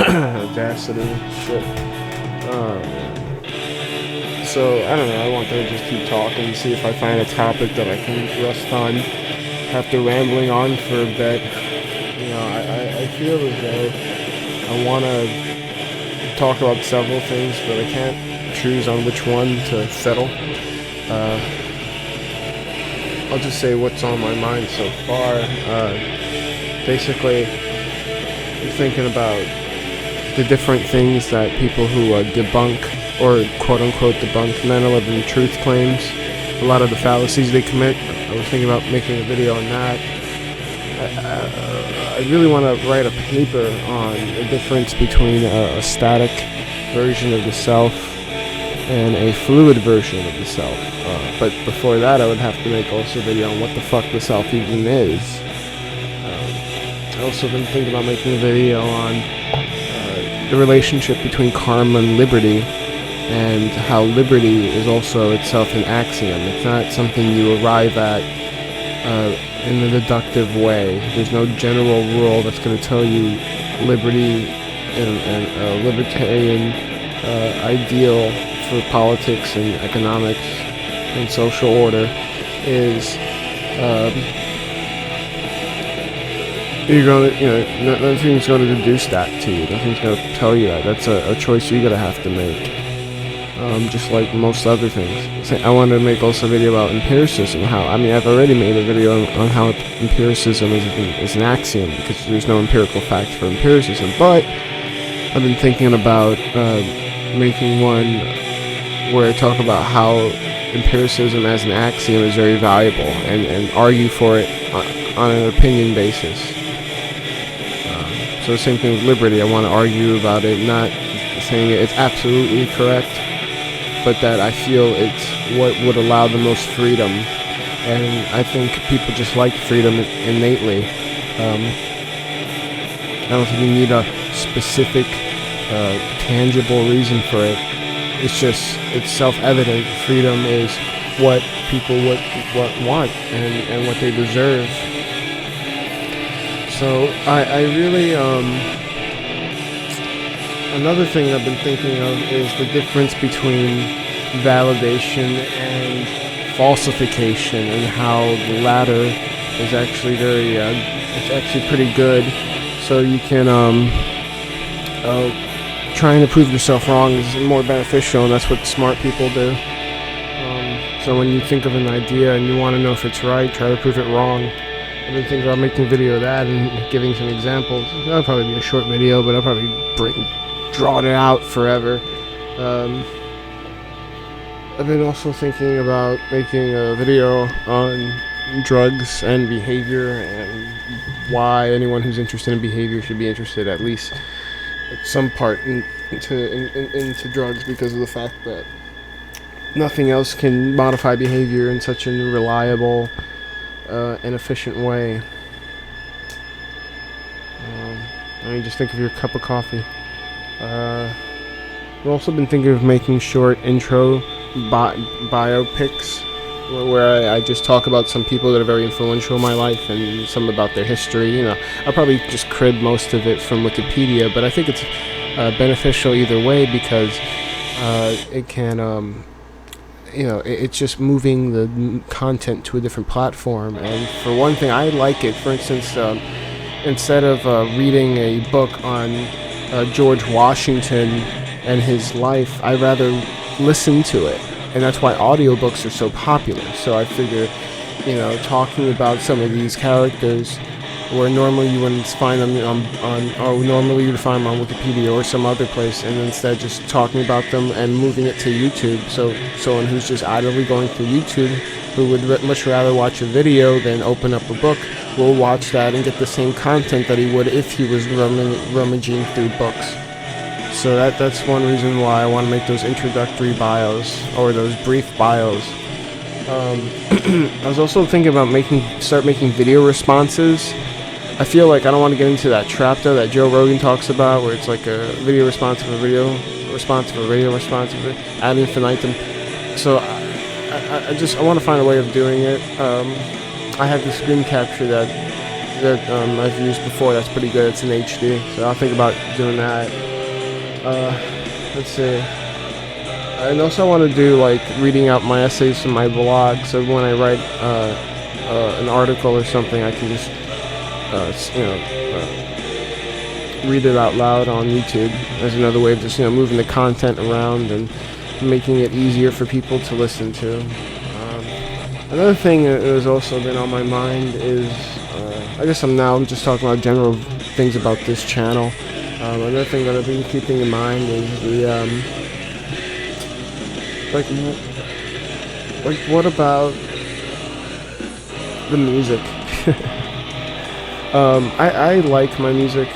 Audacity, shit. So, I don't know, I want to just keep talking, see if I find a topic that I can rest on after rambling on for a bit. I feel as though I want to talk about several things, but I can't choose on which one to settle. I'll just say what's on my mind so far. Basically, I'm thinking about the different things that people who debunk, or quote-unquote debunk, 9/11 truth claims, a lot of the fallacies they commit. I was thinking about making a video on that. I really want to write a paper on the difference between a static version of the self and a fluid version of the self. But before that, I would have to make also a video on what the fuck the self even is. I also been thinking about making a video on the relationship between karma and liberty, and how liberty is also itself an axiom. It's not something you arrive at in a deductive way. There's no general rule that's going to tell you liberty and a libertarian ideal for politics and economics and social order is nothing's going to deduce that to you. Nothing's going to tell you that. That's a choice you're going to have to make. Just like most other things. I wanted to make also a video about empiricism. I've already made a video on how empiricism is an axiom, because there's no empirical fact for empiricism. But I've been thinking about making one where I talk about how empiricism as an axiom is very valuable, and argue for it on an opinion basis. So the same thing with liberty. I want to argue about it, not saying it's absolutely correct, but that I feel it's what would allow the most freedom. And I think people just like freedom innately. I don't think you need a specific, tangible reason for it. It's self-evident. Freedom is what people want and what they deserve. So I really, another thing I've been thinking of is the difference between validation and falsification, and how the latter is actually it's actually pretty good. So you can, trying to prove yourself wrong is more beneficial, and that's what smart people do. So when you think of an idea and you want to know if it's right, try to prove it wrong. I've been thinking about making a video of that and giving some examples. That'll probably be a short video, but I'll probably draw it out forever. I've been also thinking about making a video on drugs and behavior, and why anyone who's interested in behavior should be interested at least at some part into drugs, because of the fact that nothing else can modify behavior in such a reliable and efficient way. Just think of your cup of coffee. I've also been thinking of making short intro biopics where I just talk about some people that are very influential in my life, and some about their history. I'll probably just crib most of it from Wikipedia, but I think it's beneficial either way, because it can it's just moving the content to a different platform. And for one thing, I like it. For instance, instead of reading a book on George Washington and his life, I rather listen to it, and that's why audiobooks are so popular. So I figure, talking about some of these characters where normally you wouldn't find them normally you'd find them on Wikipedia or some other place, and instead just talking about them and moving it to YouTube. So someone who's just idly going through YouTube, who would much rather watch a video than open up a book, will watch that and get the same content that he would if he was rummaging through books. So that's one reason why I want to make those introductory bios, or those brief bios. I was also thinking about start making video responses. I feel like I don't want to get into that trap though that Joe Rogan talks about, where it's like a video response of a video response of a video response of it ad infinitum. So I want to find a way of doing it. I have the screen capture that that I've used before that's pretty good. It's in HD, so I'll think about doing that. Let's see. And also I want to do like reading out my essays from my blog, so when I write an article or something, I can just read it out loud on YouTube as another way of just moving the content around and making it easier for people to listen to. Another thing that has also been on my mind is I guess I'm just talking about general things about this channel. Another thing that I've been keeping in mind is the like what about the music? I like my music.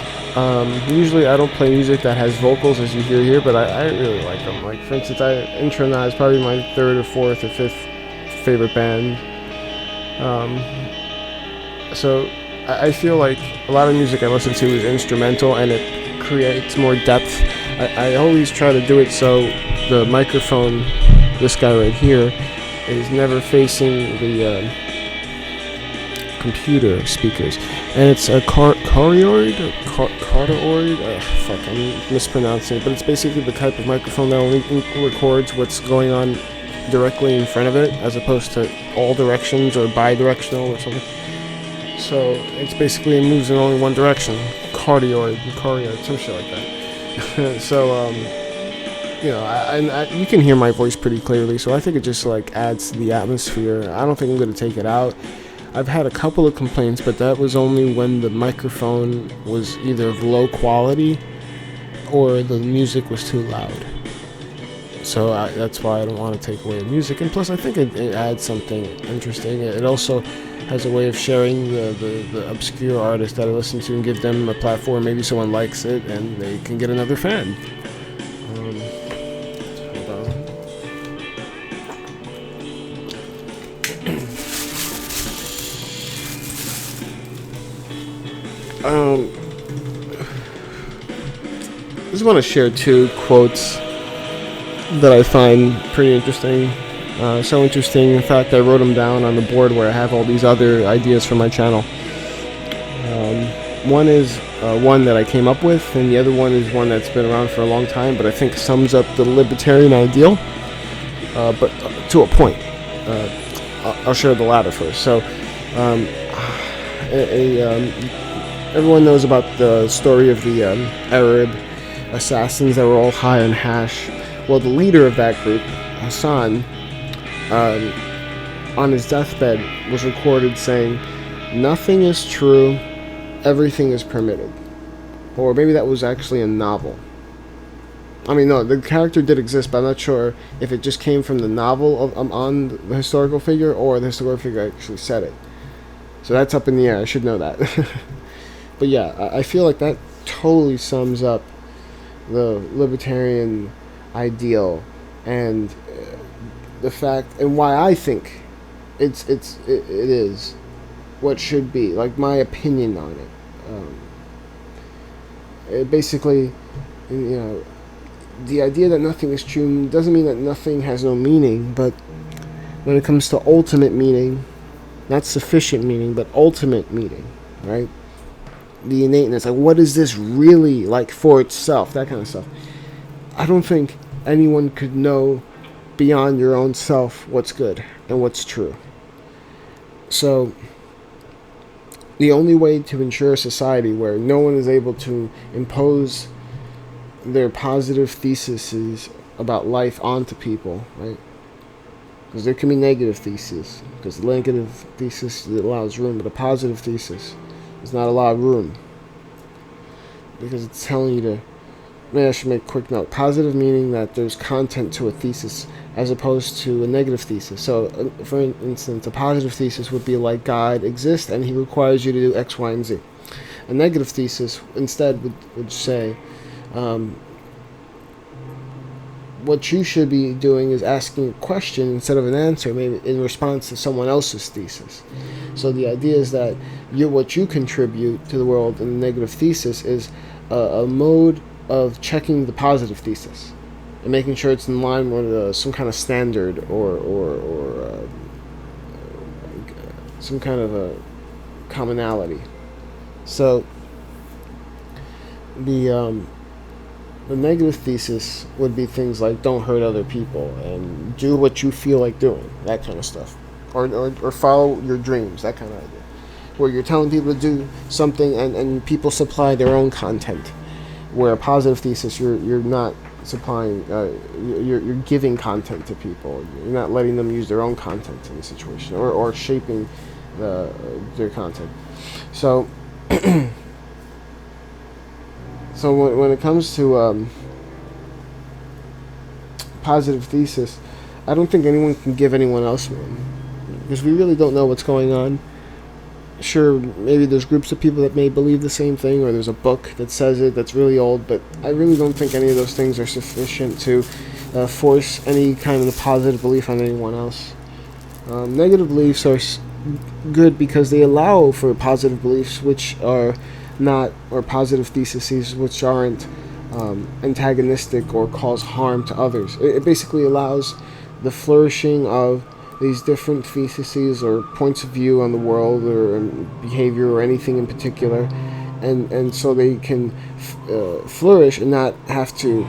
Usually I don't play music that has vocals as you hear here, but I really like them. Like for instance, Intronaut is probably my third or fourth or fifth favorite band. So I feel like a lot of music I listen to is instrumental and it creates more depth. I always try to do it so the microphone, this guy right here, is never facing the computer speakers, and it's a cardioid. Fuck, I'm mispronouncing it, but it's basically the type of microphone that only records what's going on directly in front of it, as opposed to all directions or bi-directional or something. So it's basically it moves in only one direction. Cardioid, some shit like that. So you can hear my voice pretty clearly, so I think it just like adds to the atmosphere. I don't think I'm gonna take it out. I've had a couple of complaints, but that was only when the microphone was either of low quality or the music was too loud. So that's why I don't want to take away the music. And plus, I think it adds something interesting. It also has a way of sharing the obscure artists that I listen to and give them a platform. Maybe someone likes it and they can get another fan. I just want to share two quotes that I find pretty interesting. So interesting, in fact, I wrote them down on the board where I have all these other ideas for my channel. One is one that I came up with, and the other one is one that's been around for a long time, but I think sums up the libertarian ideal, but to a point. I'll share the latter first. So, everyone knows about the story of the Arab assassins that were all high on hash. Well, the leader of that group, Hassan, on his deathbed was recorded saying, "Nothing is true, everything is permitted." Or maybe that was actually a novel. I mean, no, the character did exist, but I'm not sure if it just came from the novel on the historical figure or the historical figure actually said it. So that's up in the air. I should know that. But yeah, I feel like that totally sums up the libertarian ideal and the fact and why I think it is what should be, like my opinion on it. It basically, the idea that nothing is true doesn't mean that nothing has no meaning, but when it comes to ultimate meaning, not sufficient meaning, but ultimate meaning, right? The innateness, like what is this really like for itself, that kind of stuff. I don't think anyone could know beyond your own self what's good and what's true. So the only way to ensure a society where no one is able to impose their positive theses about life onto people, right? Because there can be negative theses, because the negative thesis allows room, but a positive thesis does not allow room, because it's telling you to. Maybe I should make a quick note. Positive meaning that there's content to a thesis as opposed to a negative thesis. So, for instance, a positive thesis would be like God exists and he requires you to do X, Y, and Z. A negative thesis instead would say what you should be doing is asking a question instead of an answer, maybe in response to someone else's thesis. So the idea is that what you contribute to the world in the negative thesis is a mode of checking the positive thesis and making sure it's in line with some kind of standard or some kind of a commonality. So the negative thesis would be things like don't hurt other people and do what you feel like doing, that kind of stuff, or follow your dreams, that kind of idea, where you're telling people to do something and people supply their own content. Where a positive thesis, you're not supplying, you're giving content to people. You're not letting them use their own content in the situation, or shaping their content. So so when it comes to positive thesis, I don't think anyone can give anyone else one, because we really don't know what's going on. Sure, maybe there's groups of people that may believe the same thing, or there's a book that says it that's really old, but I really don't think any of those things are sufficient to force any kind of positive belief on anyone else. Negative beliefs are good because they allow for positive beliefs which are not, or positive theses which aren't antagonistic or cause harm to others. It basically allows the flourishing of these different theses or points of view on the world or behavior or anything in particular, and so they can flourish and not have to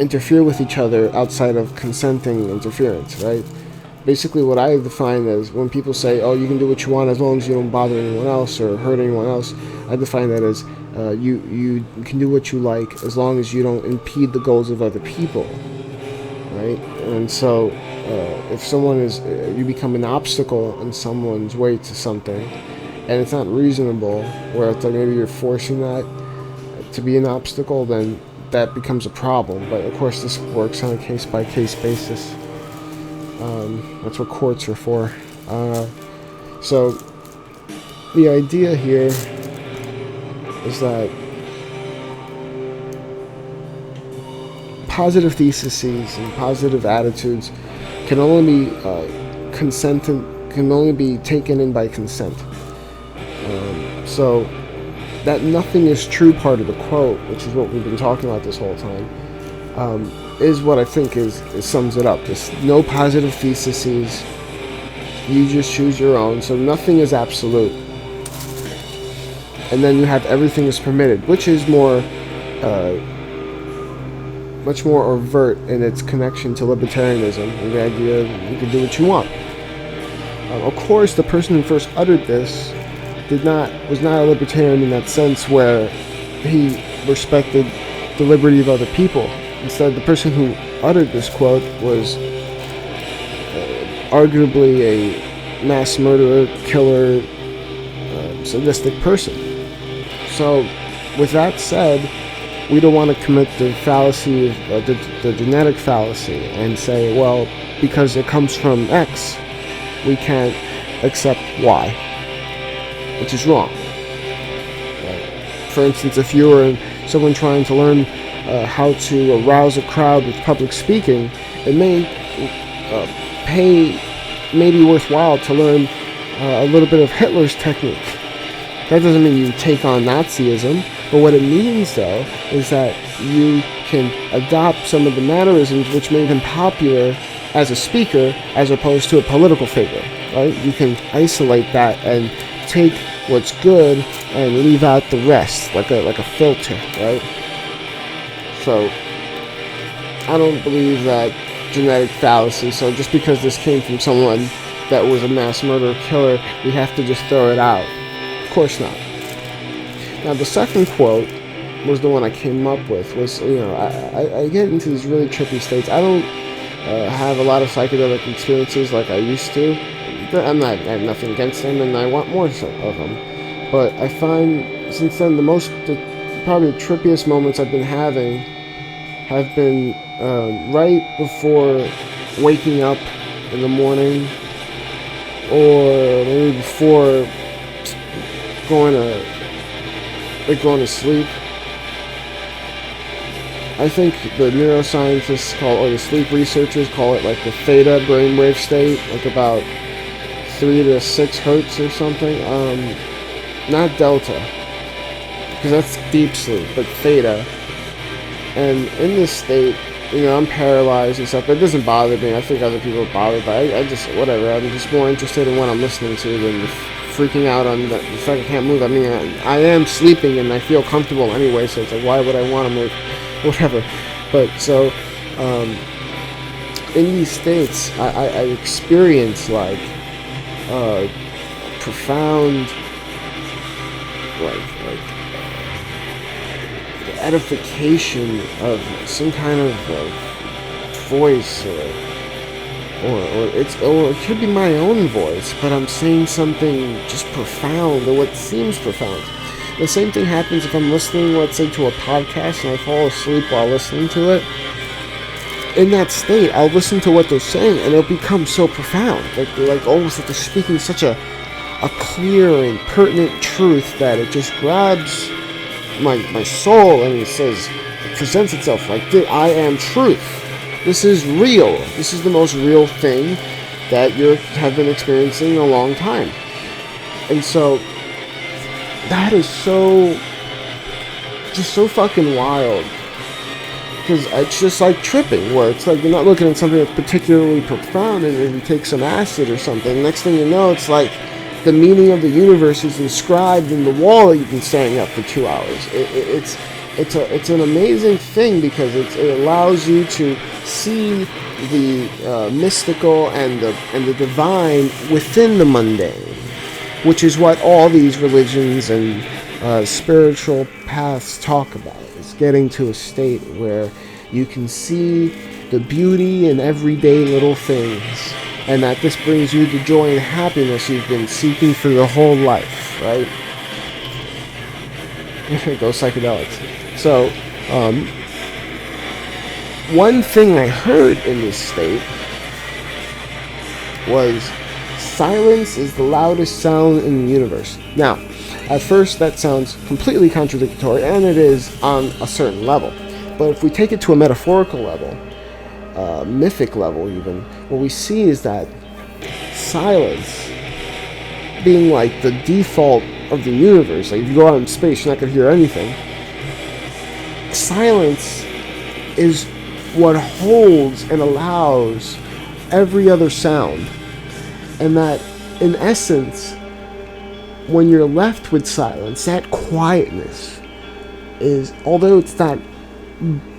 interfere with each other outside of consenting interference, right? Basically what I define as when people say, oh, you can do what you want as long as you don't bother anyone else or hurt anyone else, I define that as you can do what you like as long as you don't impede the goals of other people, right? And so if someone is, you become an obstacle in someone's way to something, and it's not reasonable, where it's like maybe you're forcing that to be an obstacle, then that becomes a problem. But of course this works on a case-by-case basis. That's what courts are for. So the idea here is that positive theses and positive attitudes can only be can only be taken in by consent. So that nothing is true part of the quote, which is what we've been talking about this whole time, is what I think is sums it up. Just no positive theses. You just choose your own. So nothing is absolute. And then you have everything is permitted, which is more, much more overt in its connection to libertarianism, and the idea that you can do what you want. Of course, the person who first uttered this was not a libertarian in that sense, where he respected the liberty of other people. Instead, the person who uttered this quote was arguably a mass murderer, killer, sadistic person. So, with that said, we don't want to commit the fallacy of the genetic fallacy and say, well, because it comes from X, we can't accept Y, which is wrong. For instance, if you were someone trying to learn how to arouse a crowd with public speaking, it may be worthwhile to learn a little bit of Hitler's technique. That doesn't mean you take on Nazism, but what it means, though, is that you can adopt some of the mannerisms which made him popular as a speaker, as opposed to a political figure, right? You can isolate that and take what's good and leave out the rest, like a filter, right? So, I don't believe that genetic fallacy. So just because this came from someone that was a mass murderer killer, we have to just throw it out. Of course not. Now, the second quote was the one I came up with. Was, I get into these really trippy states. I don't have a lot of psychedelic experiences like I used to. I have nothing against them, and I want more of them. But I find since then probably the trippiest moments I've been having have been right before waking up in the morning, or maybe before going to sleep. I think the neuroscientists or the sleep researchers call it like the theta brainwave state, like about 3 to 6 hertz or something. Not delta, because that's deep sleep, but theta. And in this state, I'm paralyzed and stuff, but it doesn't bother me. I think other people are bothered by it. I just, whatever, I'm just more interested in what I'm listening to than the freaking out on the fact I can't move. I mean, I am sleeping and I feel comfortable anyway, so it's like, why would I want to move? Whatever. But so, in these states, I experience like profound, like edification of some kind of voice, or it could be my own voice, but I'm saying something just profound, or what seems profound. The same thing happens if I'm listening, let's say, to a podcast and I fall asleep while listening to it. In that state, I'll listen to what they're saying and it'll become so profound, like almost like they're speaking such a clear and pertinent truth that it just grabs my soul, and it presents itself like, I am truth. This is real. This is the most real thing that you have been experiencing in a long time. And so that is so fucking wild, because it's just like tripping, where it's like you're not looking at something that's particularly profound, and then you take some acid or something. Next thing you know, it's like the meaning of the universe is inscribed in the wall that you've been staring at for 2 hours. It's an amazing thing, because it allows you to see the mystical and the divine within the mundane, which is what all these religions and spiritual paths talk about. It's getting to a state where you can see the beauty in everyday little things, and that this brings you the joy and happiness you've been seeking for your whole life, right? Go psychedelics. So, one thing I heard in this state was, silence is the loudest sound in the universe. Now, at first that sounds completely contradictory, and it is on a certain level. But if we take it to a metaphorical level, mythic level even, what we see is that silence being like the default of the universe, like if you go out in space, you're not going to hear anything. Silence is what holds and allows every other sound. And that, in essence, when you're left with silence, that quietness is, although it's not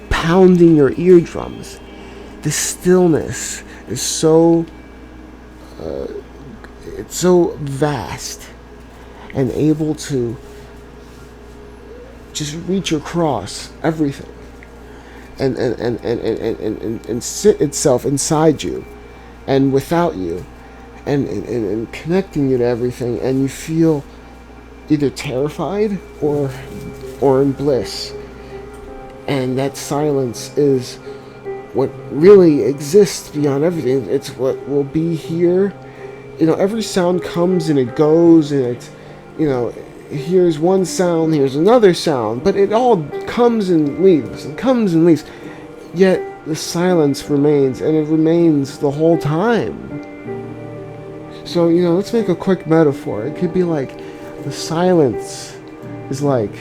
pounding your eardrums, the stillness is so it's so vast and able to just reach across everything and sit itself inside you and without you, and connecting you to everything, and you feel either terrified or in bliss. And that silence is what really exists beyond everything. It's what will be here. You know, every sound comes and it goes, and it's, you know, here's one sound, here's another sound, but it all comes and leaves, and comes and leaves. Yet the silence remains, and it remains the whole time. So, you know, let's make a quick metaphor. It could be like the silence is like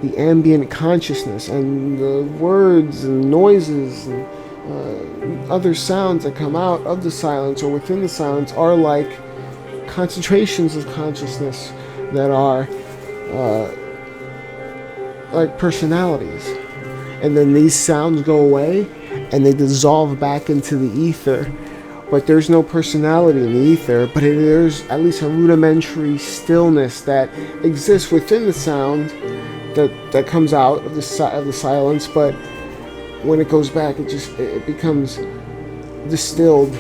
the ambient consciousness, and the words and noises and other sounds that come out of the silence or within the silence are like concentrations of consciousness that are like personalities. And then these sounds go away and they dissolve back into the ether. But there's no personality in the ether, but there's at least a rudimentary stillness that exists within the sound that comes out of the silence. But when it goes back, it becomes distilled,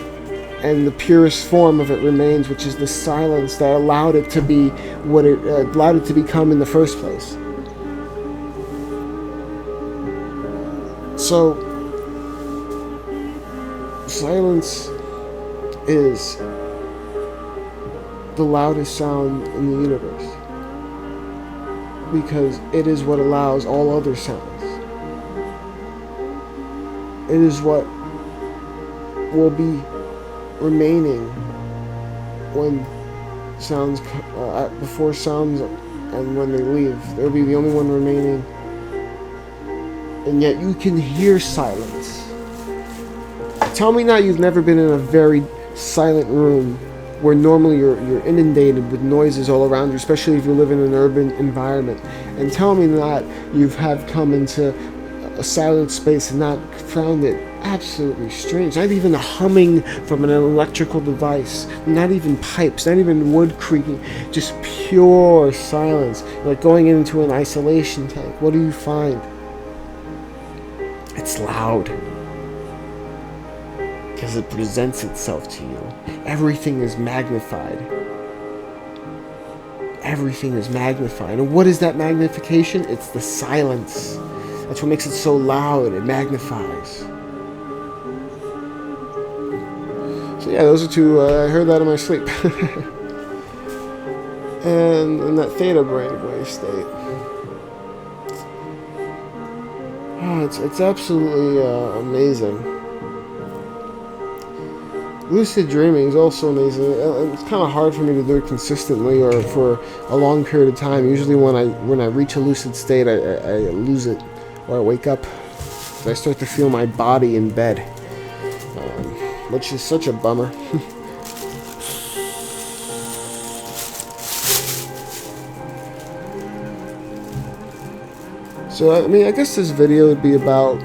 and the purest form of it remains, which is the silence that allowed it to be what it allowed it to become in the first place. So, silence is the loudest sound in the universe, because it is what allows all other sounds. It is what will be remaining when sounds, before sounds, and when they leave. They'll be the only one remaining. And yet you can hear silence. Tell me now you've never been in a very silent room where normally you're inundated with noises all around you, especially if you live in an urban environment. And tell me that you have come into a silent space and not found it absolutely strange. Not even a humming from an electrical device, not even pipes, not even wood creaking, just pure silence. Like going into an isolation tank. What do you find? It's loud. Because it presents itself to you. Everything is magnified. Everything is magnified. And what is that magnification? It's the silence. That's what makes it so loud. It magnifies. So yeah, those are two. I heard that in my sleep. And in that theta brainwave state. Oh, it's absolutely amazing. Lucid dreaming is also amazing. It's kind of hard for me to do it consistently or for a long period of time. Usually when I reach a lucid state, I lose it, or I wake up. I start to feel my body in bed, which is such a bummer. So, I mean, I guess this video would be about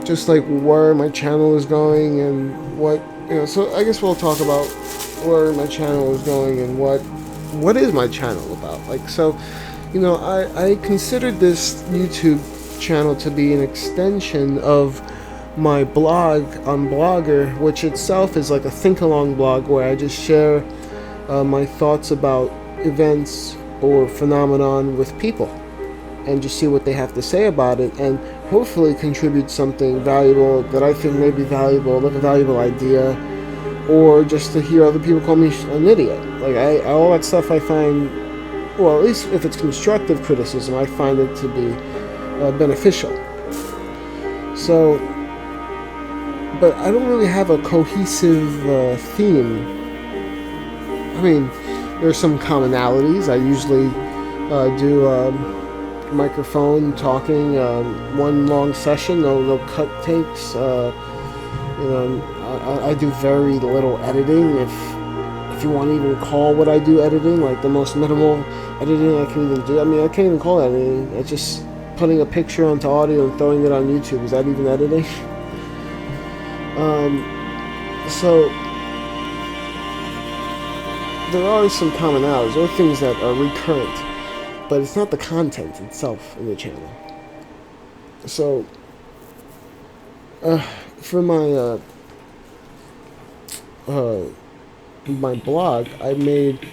just like where my channel is going and what, so I guess we'll talk about where my channel is going and what is my channel about. Like, so, I considered this YouTube channel to be an extension of my blog on Blogger, which itself is like a think-along blog where I just share my thoughts about events or phenomenon with people and just see what they have to say about it, and hopefully contribute something valuable that I think may be valuable, like a valuable idea, or just to hear other people call me an idiot. Like, all that stuff I find, well, at least if it's constructive criticism, I find it to be beneficial. So, but I don't really have a cohesive theme. I mean, there's some commonalities. I usually do microphone talking, one long session, no cut takes. I do very little editing, if you want to even call what I do editing, like the most minimal editing I can even do. I mean, I can't even call it editing. It's just putting a picture onto audio and throwing it on YouTube. Is that even editing? So there are some commonalities. There are things that are recurrent, but it's not the content itself in the channel. So, for my my blog, I made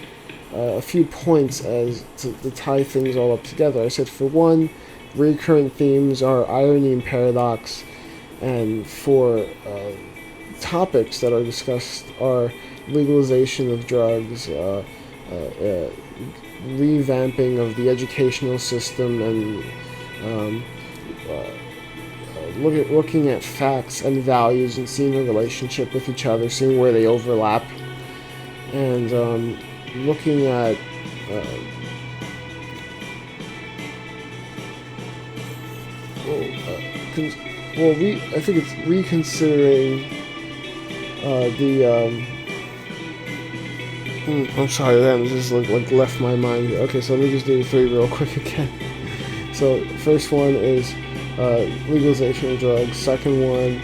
a few points as to tie things all up together. I said, for one, recurrent themes are irony and paradox, and for topics that are discussed are legalization of drugs, revamping of the educational system, and looking at facts and values and seeing the relationship with each other, seeing where they overlap, and looking at I think it's reconsidering I'm sorry, that just like left my mind. Okay, so let me just do the three real quick again. So first one is legalization of drugs. Second one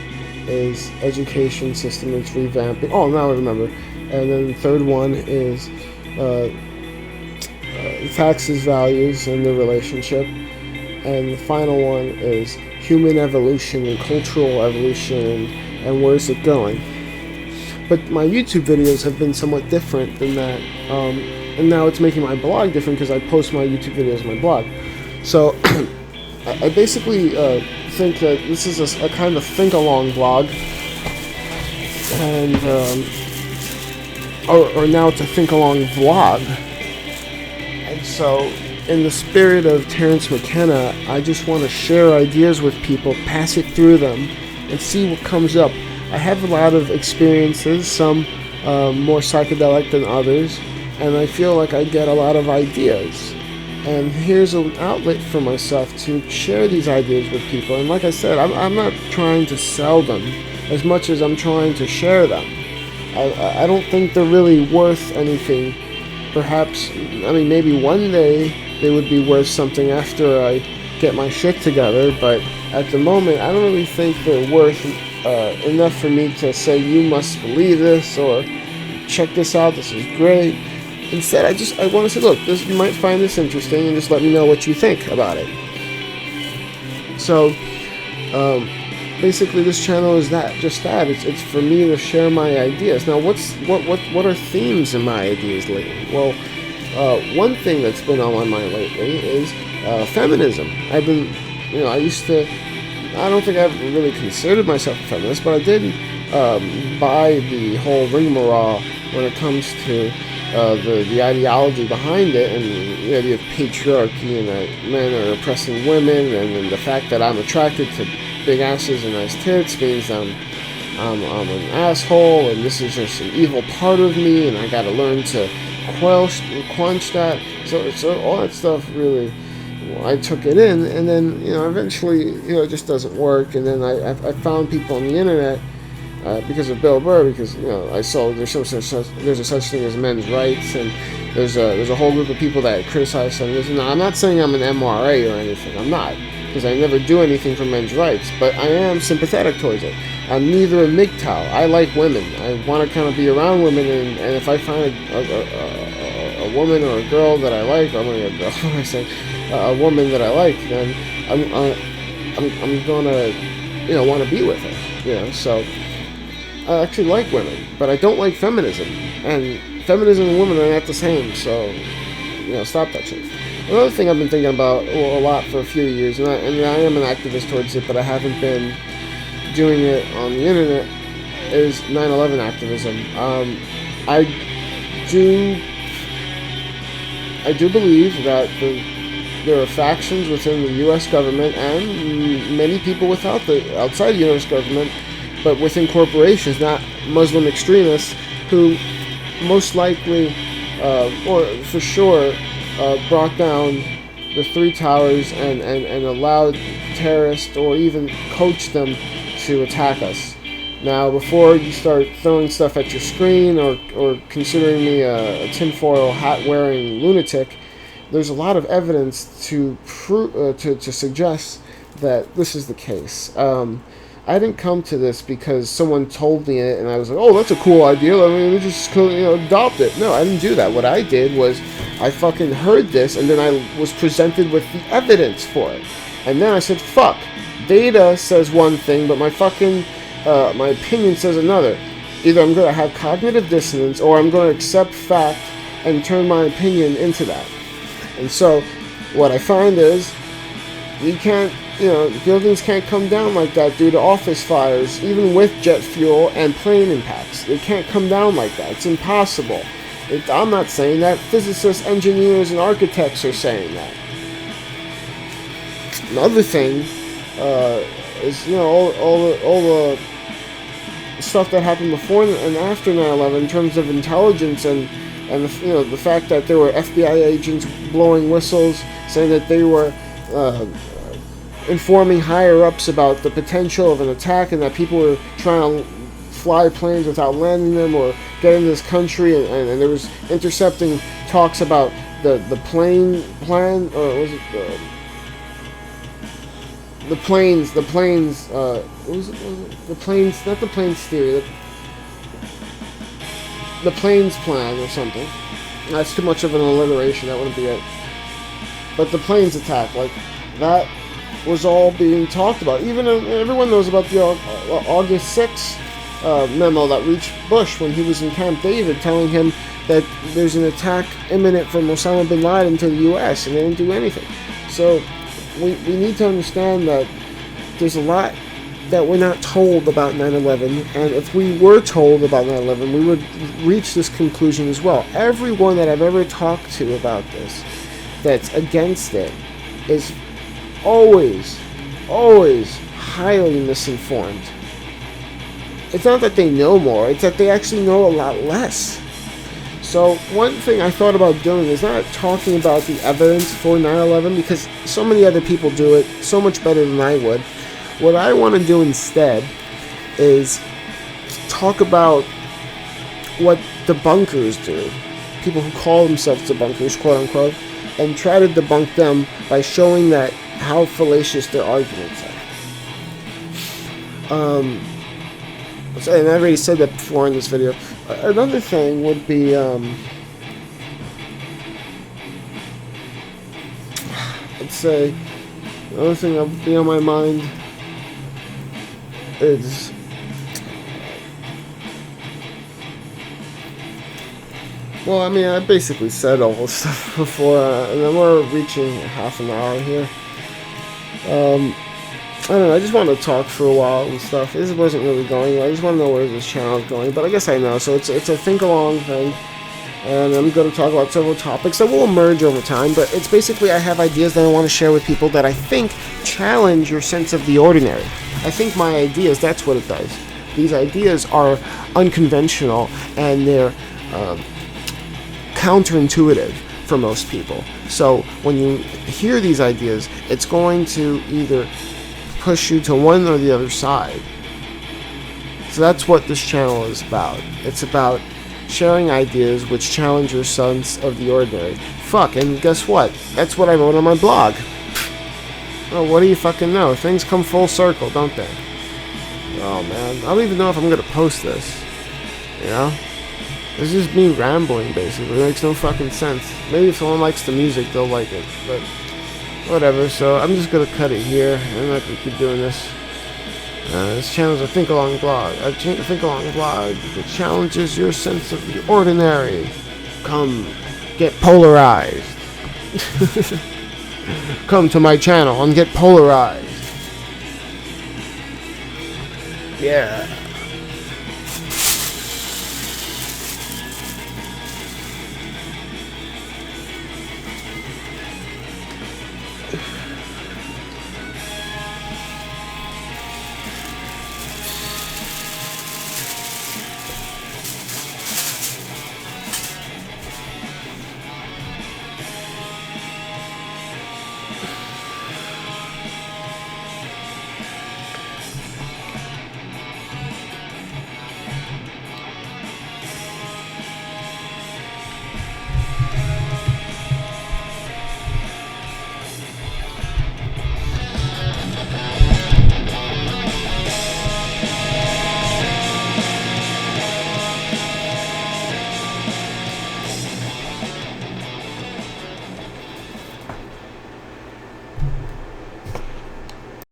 is education system, it's revamping. Oh, now I remember. And then the third one is taxes, values, and the relationship. And the final one is human evolution and cultural evolution, and where's it going. But my YouTube videos have been somewhat different than that, and now it's making my blog different because I post my YouTube videos on my blog. So I basically think that this is a kind of think-along blog, and or now it's a think-along vlog. And so, in the spirit of Terence McKenna, I just want to share ideas with people, pass it through them, and see what comes up. I have a lot of experiences, some more psychedelic than others, and I feel like I get a lot of ideas. And here's an outlet for myself to share these ideas with people. And like I said, I'm not trying to sell them as much as I'm trying to share them. I don't think they're really worth anything. Perhaps, I mean, maybe one day they would be worth something after I get my shit together, but at the moment, I don't really think they're worth enough for me to say, you must believe this, or check this out, this is great. Instead, I want to say, look, you might find this interesting, and just let me know what you think about it. So, basically, this channel is just that. It's for me to share my ideas. Now, what are themes in my ideas lately? Well, one thing that's been on my mind lately is feminism. I don't think I've really considered myself a feminist, but I did buy the whole rigmarole when it comes to the ideology behind it, and the idea of patriarchy, and that men are oppressing women, and the fact that I'm attracted to big asses and nice tits means I'm an asshole, and this is just an evil part of me, and I gotta learn to quench that. So all that stuff really, I took it in, and then eventually it just doesn't work. And then I found people on the internet because of Bill Burr, because I saw there's a such thing as men's rights, and there's a whole group of people that criticize feminism. Now, I'm not saying I'm an MRA or anything. I'm not, because I never do anything for men's rights, but I am sympathetic towards it. I'm neither a MGTOW. I like women. I want to kind of be around women, and if I find a woman or a girl that I like, I'm going to a girl. What am I saying? A woman that I like, then I'm gonna want to be with her. So I actually like women, but I don't like feminism, and feminism and women are not the same. So stop that shit. Another thing I've been thinking about a lot for a few years, and I am an activist towards it, but I haven't been doing it on the internet, is 9/11 activism. I do believe that there are factions within the U.S. government, and many people outside the U.S. government, but within corporations, not Muslim extremists, who most likely, or for sure, brought down the three towers and allowed terrorists, or even coached them to attack us. Now, before you start throwing stuff at your screen or considering me a tinfoil hat-wearing lunatic, there's a lot of evidence to suggest that this is the case. I didn't come to this because someone told me it and I was like, oh, that's a cool idea, let me just adopt it. No, I didn't do that. What I did was I fucking heard this, and then I was presented with the evidence for it. And then I said, fuck, data says one thing, but my opinion says another. Either I'm going to have cognitive dissonance, or I'm going to accept fact and turn my opinion into that. And so what I find is buildings can't come down like that due to office fires, even with jet fuel and plane impacts. They can't come down like that. It's impossible. I'm not saying that. Physicists, engineers, and architects are saying that. Another thing is all the stuff that happened before and after 9/11 in terms of intelligence, and the fact that there were FBI agents blowing whistles saying that they were informing higher ups about the potential of an attack, and that people were trying to fly planes without landing them or get into this country, and there was intercepting talks about the plane plan, or was it the planes what was it the planes, not the planes theory, the planes plan or something. That's too much of an alliteration, that wouldn't be it. But the planes attack, like that was all being talked about. Even everyone knows about the August 6th memo that reached Bush when he was in Camp David, telling him that there's an attack imminent from Osama bin Laden to the U.S., and they didn't do anything. So we need to understand that there's a lot that we're not told about 9/11, and if we were told about 9/11, we would reach this conclusion as well. Everyone that I've ever talked to about this that's against it is always highly misinformed. It's not that they know more, it's that they actually know a lot less. So one thing I thought about doing is not talking about the evidence for 9/11, because so many other people do it so much better than I would. What I want to do instead is talk about what debunkers do, people who call themselves debunkers, quote unquote, and try to debunk them by showing that how fallacious their arguments are. And I already said that before in this video. Another thing would be, I'd say, another thing that would be on my mind is, well, I mean, I basically said all this stuff before, and then we're reaching half an hour here. I don't know, I just wanted to talk for a while and stuff. This wasn't really going well. I just want to know where this channel is going, but I guess I know. So it's a think-along thing, and I'm going to talk about several topics that will emerge over time, but it's basically I have ideas that I want to share with people that I think challenge your sense of the ordinary. I think my ideas, that's what it does. These ideas are unconventional, and they're counterintuitive for most people. So when you hear these ideas, it's going to either push you to one or the other side. So that's what this channel is about. It's about sharing ideas which challenge your sense of the ordinary. Fuck, and guess what? That's what I wrote on my blog. Oh, what do you fucking know? Things come full circle, don't they? Oh man, I don't even know if I'm gonna post this. You know? This is me rambling, basically. It makes no fucking sense. Maybe if someone likes the music, they'll like it, but whatever. So I'm just gonna cut it here. I'm not gonna keep doing this. This channel is a think-along blog. A think-along blog that challenges your sense of the ordinary. Come, get polarized. Come to my channel and get polarized. Yeah.